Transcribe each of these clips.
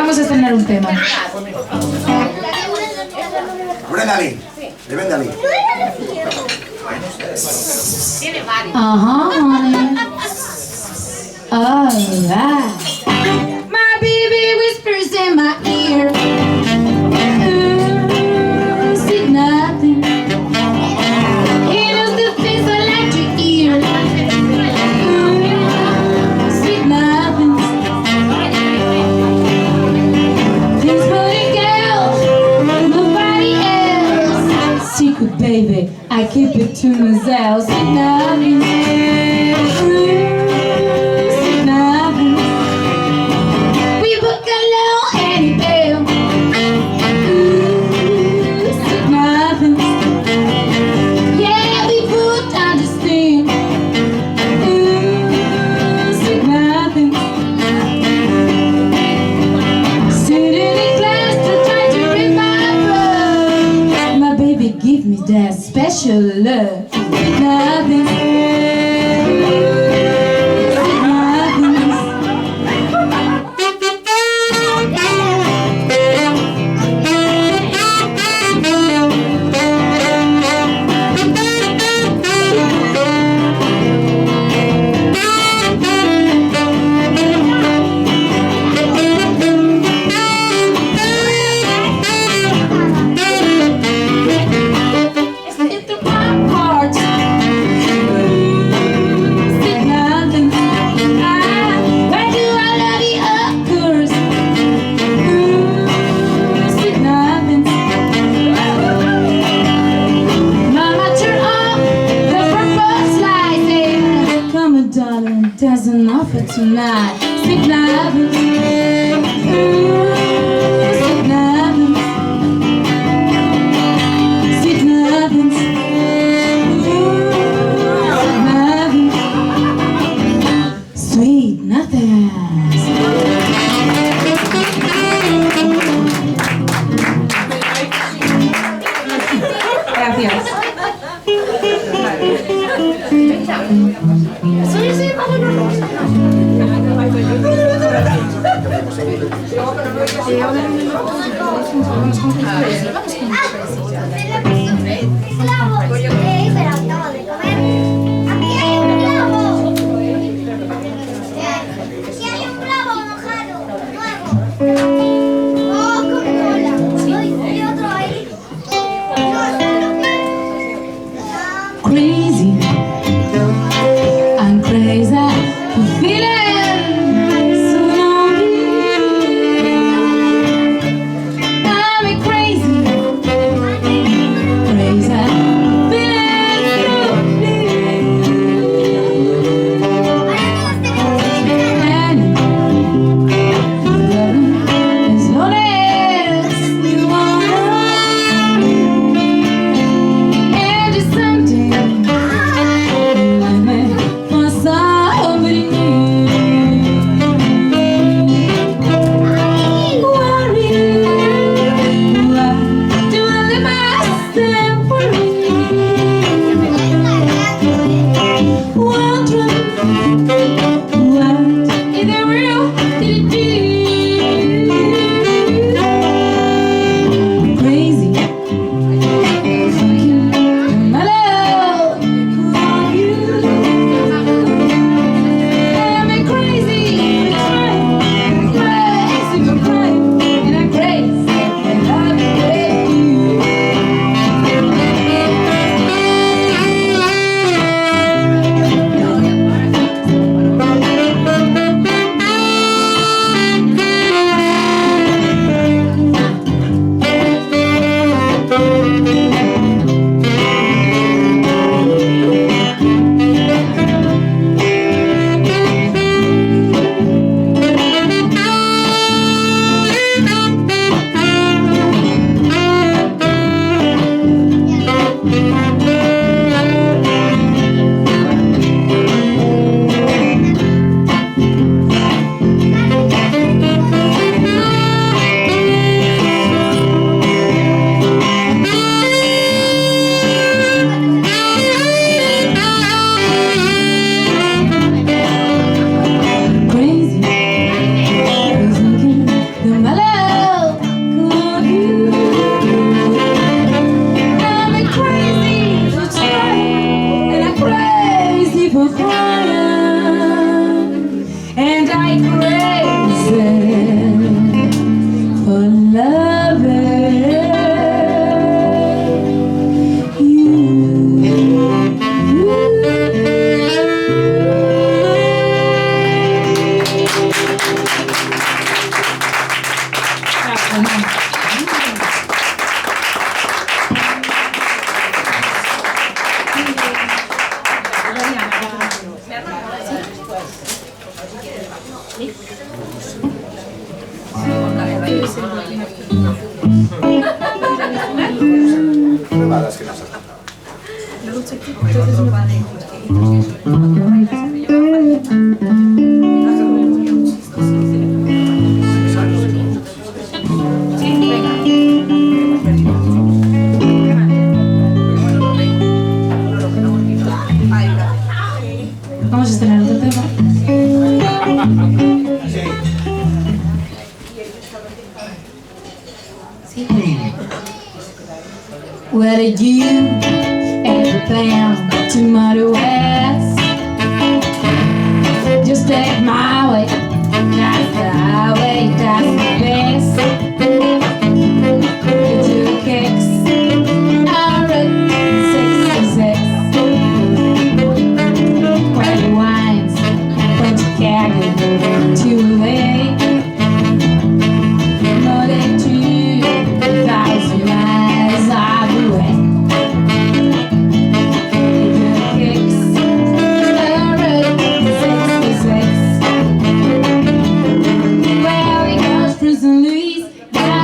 vamos a estrenar un tema. Brenda Lee. De Brenda Lee. Honey. Alright. My baby whispers in my ear. Said nothing. He knows the things I like to hear. Said nothing. This pretty girl, nobody else. Secret baby, I keep it to myself. Said nothing. Said nothing. We book alone and bail. Said nothing. Yeah, we both understand. Said nothing. Sitting in class to try to remember. My baby give me that special love. Nothing. There's enough for tonight. Sick nothing. Sick nothing. Sick nothing. Nothing. Sweet nothing. Gracias. Crazy, I'm crazy for feeling so lonely. I'm crazy, crazy, feeling so lonely. Prueba las que nos has contado. Vamos a estrenar otro tema. Where did you ever plan to murder west? Just take my way, that's the highway, that's the best. You do kicks, I wrote 66. Where the wines from Chicago too late. More than 2,000 miles I've been away.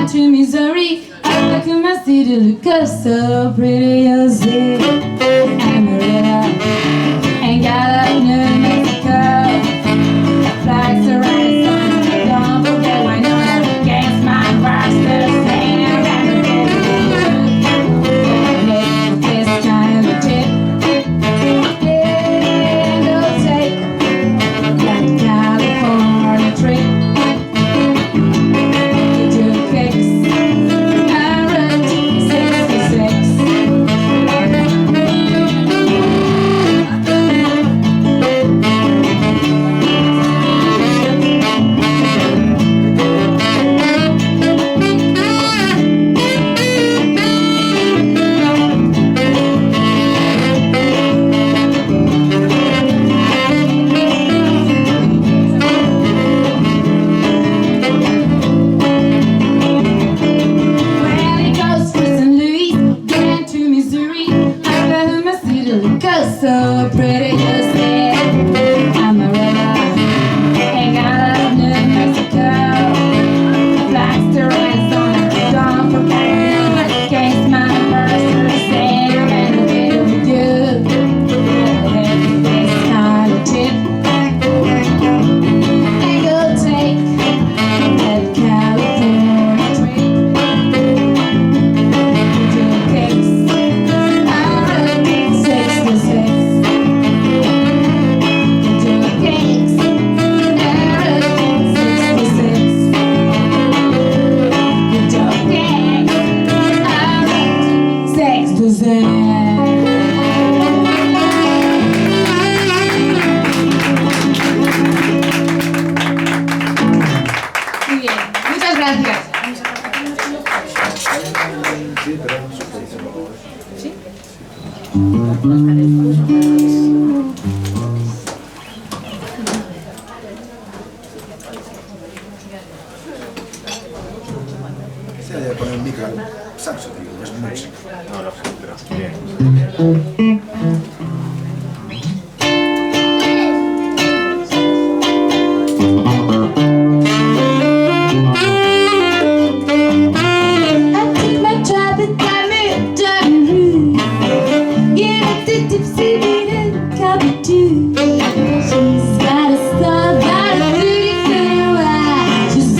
To Missouri, I look at my city, look up so pretty, you'll see. Amarillo, ain't got up New Mexico. Flags are rising, don't forget when you're up against my rocks, they're saying around the world. This kind of tip, yeah, they'll take that California trip. So pretty, you say Amarillo, ain't got up New Mexico. Flags to Arizona, don't forget against my anniversary, say I'm in the deal with you. This kind of tip, and you'll take that California trip. Do kicks, I wrote 66. Muy bien, muchas gracias. Se le debe poner un micro al saxo, tío, es mucho. No, lo sé, pero bien.